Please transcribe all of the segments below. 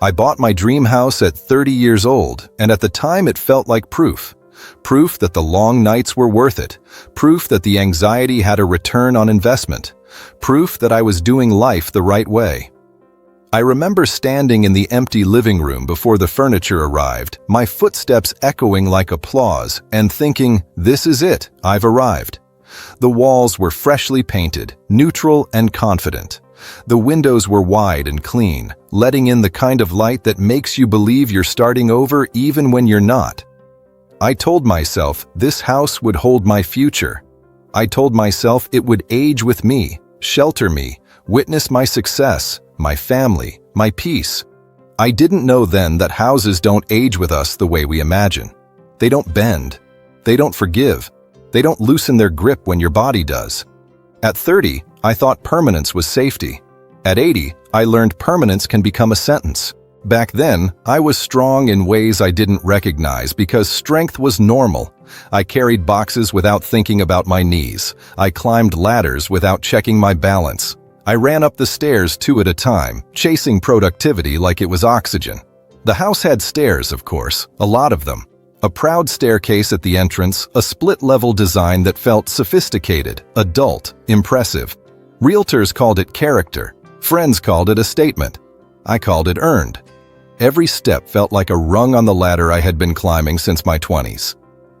I bought my dream house at 30 years old, and at the time it felt like proof. Proof that the long nights were worth it. Proof that the anxiety had a return on investment. Proof that I was doing life the right way. I remember standing in the empty living room before the furniture arrived, my footsteps echoing like applause, and thinking, this is it, I've arrived. The walls were freshly painted, neutral and confident. The windows were wide and clean, letting in the kind of light that makes you believe you're starting over even when you're not. I told myself this house would hold my future. I told myself it would age with me, shelter me, witness my success, my family, my peace. I didn't know then that houses don't age with us the way we imagine. They don't bend. They don't forgive. They don't loosen their grip when your body does. At 30, I thought permanence was safety. At 80, I learned permanence can become a sentence. Back then, I was strong in ways I didn't recognize because strength was normal. I carried boxes without thinking about my knees. I climbed ladders without checking my balance. I ran up the stairs 2 at a time, chasing productivity like it was oxygen. The house had stairs, of course, a lot of them. A proud staircase at the entrance, a split-level design that felt sophisticated, adult, impressive. Realtors called it character. Friends called it a statement. I called it earned. Every step felt like a rung on the ladder I had been climbing since my 20s.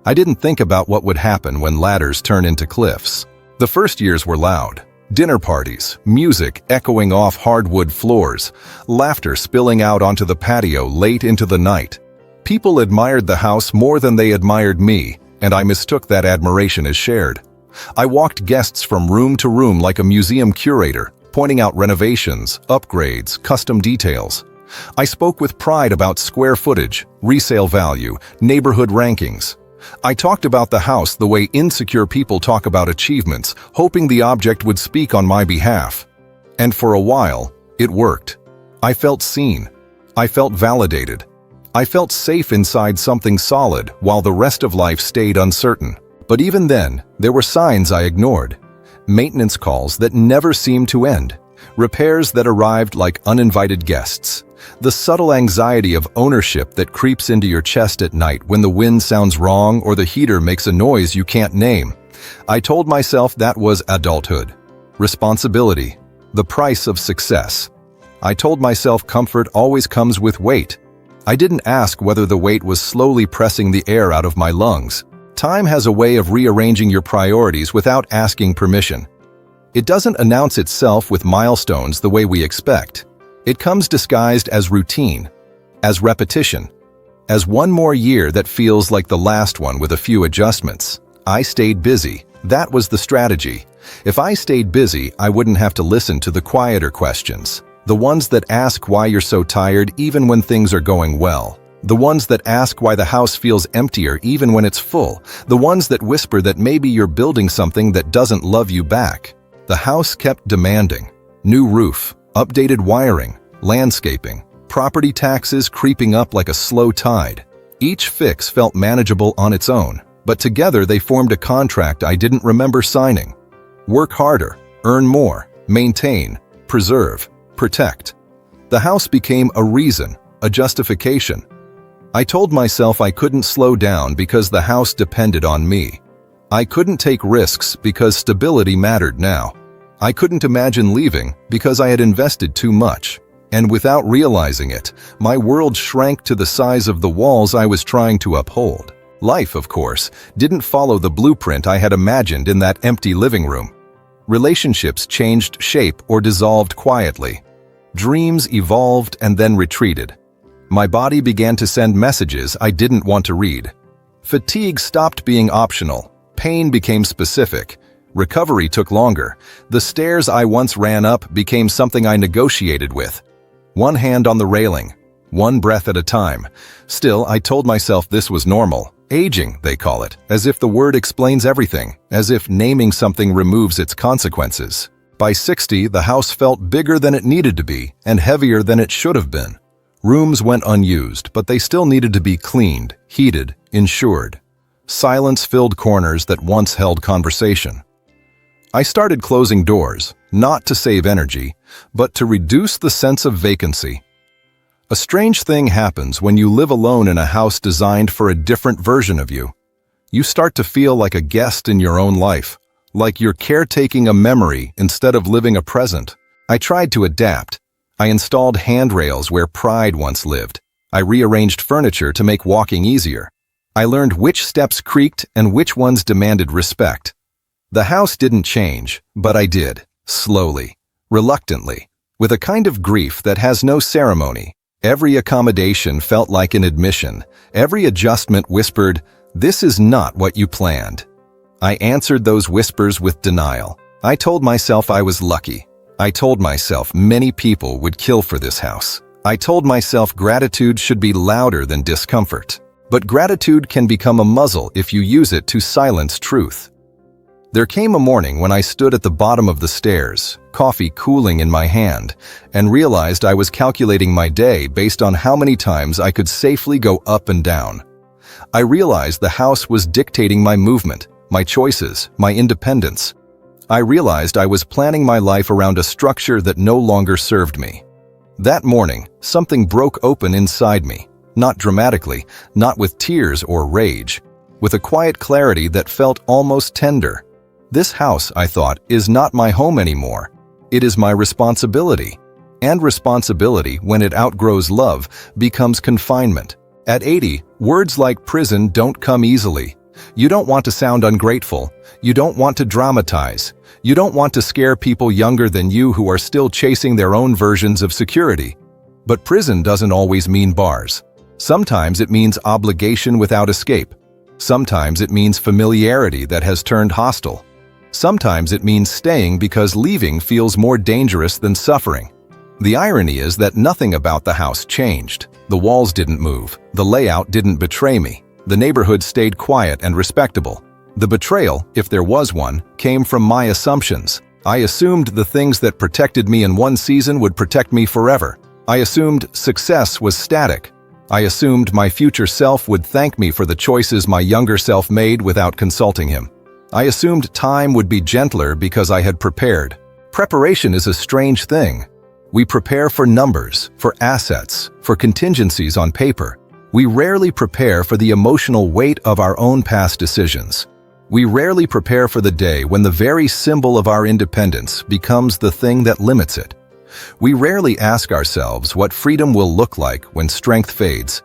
I didn't think about what would happen when ladders turn into cliffs. The first years were loud. Dinner parties, music echoing off hardwood floors, laughter spilling out onto the patio late into the night. People admired the house more than they admired me, and I mistook that admiration as shared. I walked guests from room to room like a museum curator, pointing out renovations, upgrades, custom details. I spoke with pride about square footage, resale value, neighborhood rankings. I talked about the house the way insecure people talk about achievements, hoping the object would speak on my behalf. And for a while, it worked. I felt seen. I felt validated. I felt safe inside something solid while the rest of life stayed uncertain. But even then, there were signs I ignored. Maintenance calls that never seemed to end. Repairs that arrived like uninvited guests. The subtle anxiety of ownership that creeps into your chest at night when the wind sounds wrong or the heater makes a noise you can't name. I told myself that was adulthood. Responsibility. The price of success. I told myself comfort always comes with weight. I didn't ask whether the weight was slowly pressing the air out of my lungs. Time has a way of rearranging your priorities without asking permission. It doesn't announce itself with milestones the way we expect. It comes disguised as routine, as repetition, as one more year that feels like the last one with a few adjustments. I stayed busy. That was the strategy. If I stayed busy, I wouldn't have to listen to the quieter questions. The ones that ask why you're so tired even when things are going well. The ones that ask why the house feels emptier even when it's full. The ones that whisper that maybe you're building something that doesn't love you back. The house kept demanding. New roof, updated wiring, landscaping, property taxes creeping up like a slow tide. Each fix felt manageable on its own, but together they formed a contract I didn't remember signing. Work harder, earn more, maintain, preserve, protect. The house became a reason, a justification. I told myself I couldn't slow down because the house depended on me. I couldn't take risks because stability mattered now. I couldn't imagine leaving because I had invested too much. And without realizing it, my world shrank to the size of the walls I was trying to uphold. Life, of course, didn't follow the blueprint I had imagined in that empty living room. Relationships changed shape or dissolved quietly. Dreams evolved and then retreated. My body began to send messages I didn't want to read. Fatigue stopped being optional. Pain became specific. Recovery took longer. The stairs I once ran up became something I negotiated with. One hand on the railing, one breath at a time. Still, I told myself this was normal. Aging, they call it, as if the word explains everything, as if naming something removes its consequences. By 60, the house felt bigger than it needed to be and heavier than it should have been. Rooms went unused, but they still needed to be cleaned, heated, insured. Silence filled corners that once held conversation. I started closing doors, not to save energy, but to reduce the sense of vacancy. A strange thing happens when you live alone in a house designed for a different version of you. You start to feel like a guest in your own life, like you're caretaking a memory instead of living a present. I tried to adapt. I installed handrails where pride once lived. I rearranged furniture to make walking easier. I learned which steps creaked and which ones demanded respect. The house didn't change, but I did, slowly, reluctantly, with a kind of grief that has no ceremony. Every accommodation felt like an admission. Every adjustment whispered, "This is not what you planned." I answered those whispers with denial. I told myself I was lucky. I told myself many people would kill for this house. I told myself gratitude should be louder than discomfort. But gratitude can become a muzzle if you use it to silence truth. There came a morning when I stood at the bottom of the stairs, coffee cooling in my hand, and realized I was calculating my day based on how many times I could safely go up and down. I realized the house was dictating my movement, my choices, my independence. I realized I was planning my life around a structure that no longer served me. That morning, something broke open inside me, not dramatically, not with tears or rage, with a quiet clarity that felt almost tender. This house, I thought, is not my home anymore. It is my responsibility. And responsibility, when it outgrows love, becomes confinement. At 80, words like prison don't come easily. You don't want to sound ungrateful. You don't want to dramatize. You don't want to scare people younger than you who are still chasing their own versions of security. But prison doesn't always mean bars. Sometimes it means obligation without escape. Sometimes it means familiarity that has turned hostile. Sometimes it means staying because leaving feels more dangerous than suffering. The irony is that nothing about the house changed. The walls didn't move. The layout didn't betray me. The neighborhood stayed quiet and respectable. The betrayal, if there was one, came from my assumptions. I assumed the things that protected me in one season would protect me forever. I assumed success was static. I assumed my future self would thank me for the choices my younger self made without consulting him. I assumed time would be gentler because I had prepared. Preparation is a strange thing. We prepare for numbers, for assets, for contingencies on paper. We rarely prepare for the emotional weight of our own past decisions. We rarely prepare for the day when the very symbol of our independence becomes the thing that limits it. We rarely ask ourselves what freedom will look like when strength fades.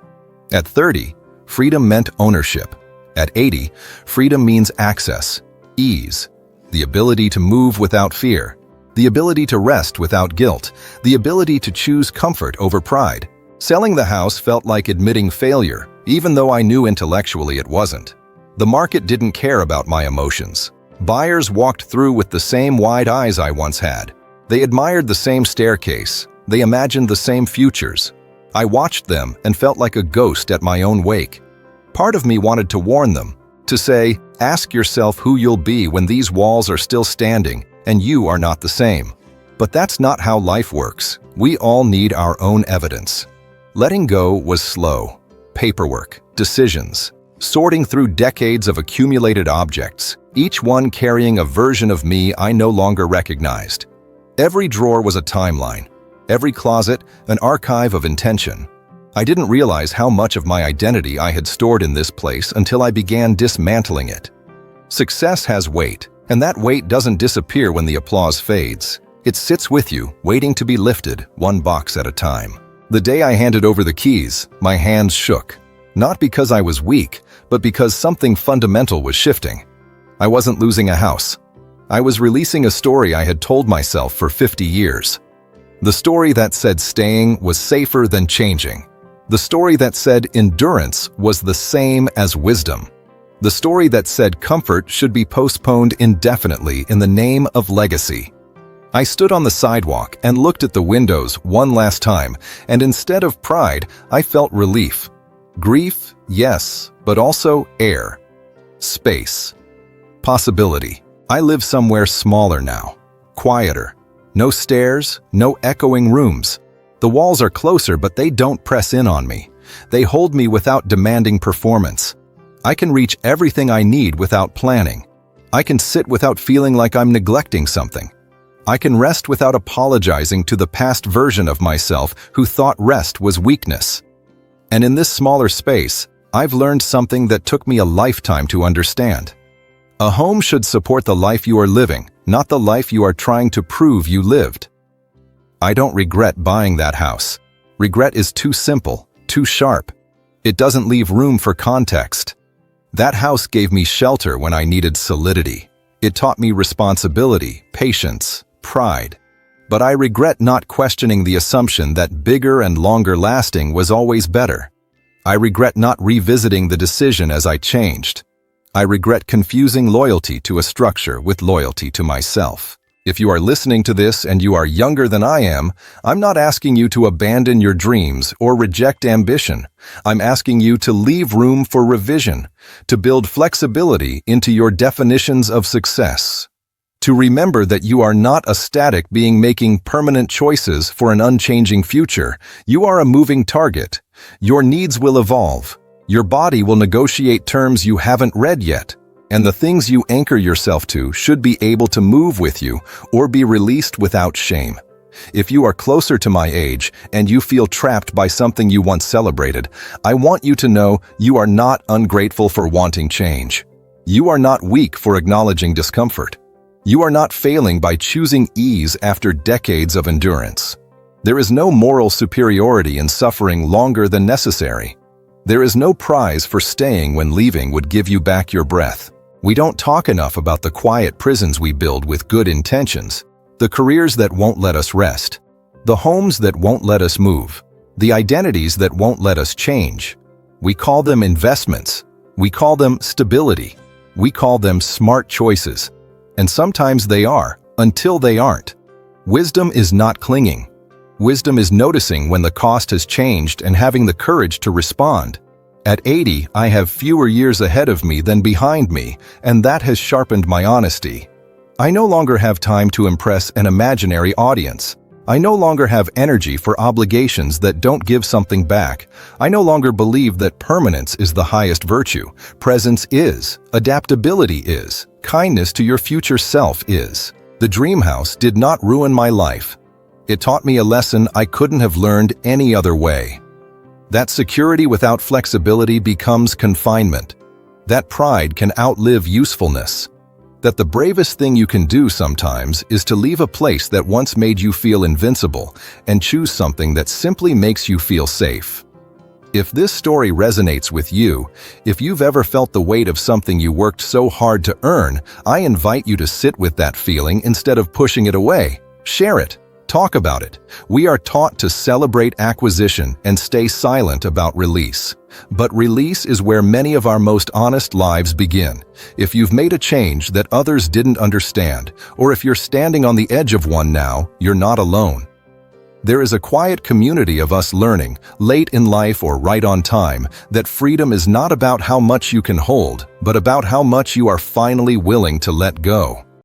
At 30, freedom meant ownership. At 80, freedom means access, ease, the ability to move without fear, the ability to rest without guilt, the ability to choose comfort over pride. Selling the house felt like admitting failure, even though I knew intellectually it wasn't. The market didn't care about my emotions. Buyers walked through with the same wide eyes I once had. They admired the same staircase. They imagined the same futures. I watched them and felt like a ghost at my own wake. Part of me wanted to warn them, to say, ask yourself who you'll be when these walls are still standing and you are not the same. But that's not how life works. We all need our own evidence. Letting go was slow. Paperwork, decisions, sorting through decades of accumulated objects, each one carrying a version of me I no longer recognized. Every drawer was a timeline. Every closet, an archive of intention. I didn't realize how much of my identity I had stored in this place until I began dismantling it. Success has weight, and that weight doesn't disappear when the applause fades. It sits with you, waiting to be lifted, one box at a time. The day I handed over the keys, my hands shook. Not because I was weak, but because something fundamental was shifting. I wasn't losing a house. I was releasing a story I had told myself for 50 years. The story that said staying was safer than changing. The story that said endurance was the same as wisdom. The story that said comfort should be postponed indefinitely in the name of legacy. I stood on the sidewalk and looked at the windows one last time, and instead of pride, I felt relief. Grief, yes, but also air. Space. Possibility. I live somewhere smaller now. Quieter. No stairs, no echoing rooms. The walls are closer, but they don't press in on me. They hold me without demanding performance. I can reach everything I need without planning. I can sit without feeling like I'm neglecting something. I can rest without apologizing to the past version of myself who thought rest was weakness. And in this smaller space, I've learned something that took me a lifetime to understand. A home should support the life you are living, not the life you are trying to prove you lived. I don't regret buying that house. Regret is too simple, too sharp. It doesn't leave room for context. That house gave me shelter when I needed solidity. It taught me responsibility, patience, pride. But I regret not questioning the assumption that bigger and longer lasting was always better. I regret not revisiting the decision as I changed. I regret confusing loyalty to a structure with loyalty to myself. If you are listening to this and you are younger than I am, I'm not asking you to abandon your dreams or reject ambition. I'm asking you to leave room for revision, to build flexibility into your definitions of success. To remember that you are not a static being making permanent choices for an unchanging future. You are a moving target. Your needs will evolve. Your body will negotiate terms you haven't read yet. And the things you anchor yourself to should be able to move with you or be released without shame. If you are closer to my age and you feel trapped by something you once celebrated, I want you to know you are not ungrateful for wanting change. You are not weak for acknowledging discomfort. You are not failing by choosing ease after decades of endurance. There is no moral superiority in suffering longer than necessary. There is no prize for staying when leaving would give you back your breath. We don't talk enough about the quiet prisons we build with good intentions, the careers that won't let us rest, the homes that won't let us move, the identities that won't let us change. We call them investments. We call them stability. We call them smart choices. And sometimes they are, until they aren't. Wisdom is not clinging. Wisdom is noticing when the cost has changed and having the courage to respond. At 80, I have fewer years ahead of me than behind me, and that has sharpened my honesty. I no longer have time to impress an imaginary audience. I no longer have energy for obligations that don't give something back. I no longer believe that permanence is the highest virtue. Presence is. Adaptability is. Kindness to your future self is. The dream house did not ruin my life. It taught me a lesson I couldn't have learned any other way. That security without flexibility becomes confinement. That pride can outlive usefulness. That the bravest thing you can do sometimes is to leave a place that once made you feel invincible and choose something that simply makes you feel safe. If this story resonates with you, if you've ever felt the weight of something you worked so hard to earn, I invite you to sit with that feeling instead of pushing it away. Share it. Talk about it. We are taught to celebrate acquisition and stay silent about release. But release is where many of our most honest lives begin. If you've made a change that others didn't understand, or if you're standing on the edge of one now, you're not alone. There is a quiet community of us learning, late in life or right on time, that freedom is not about how much you can hold, but about how much you are finally willing to let go.